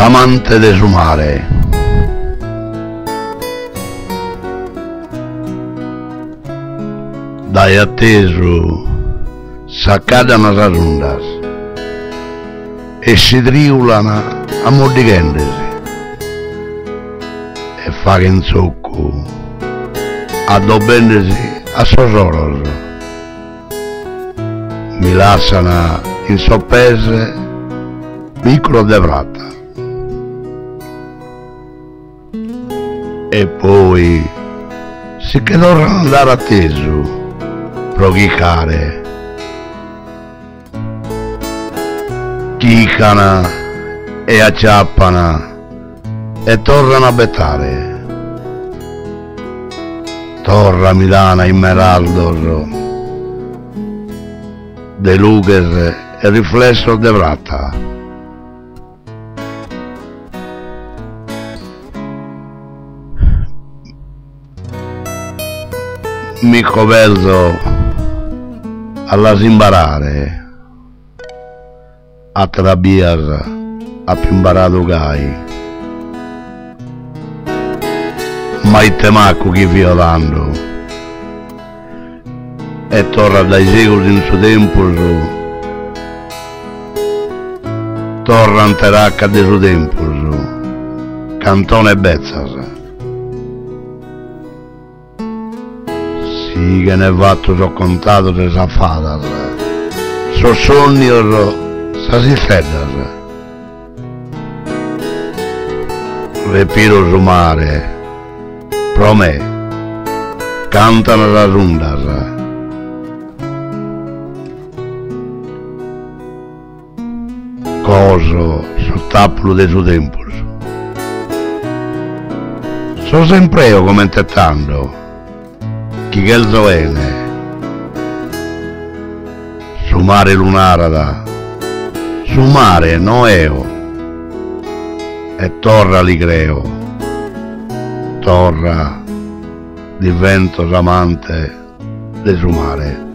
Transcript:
S'amante de su mare. Dai atteso s'accadano le ondas e si triulano ammordichendesi e fa che in zocco addobbendosi a sosoros mi lasciano in soppese piccolo de prata e poi si che tornano ad andare atteso prochicare chicana e acciappana e tornano a bettare torra Milana in meraldo de lughes e riflesso de vrata mi covelzo alla imbarare a trabias a più imparato gai mai temacco chi violando e torna dai secoli in suo tempo torna in teracca del suo tempo cantone e bezzas sì che ne fatto so contato de sa fadas so sogni sa si feddas respiro su mare pro me cantano le ondas coso sul tappo dei suoi tempi so sempre io commentando chi che il sovene su mare lunarada su mare noeo e torra li creo torra divento amante del suo mare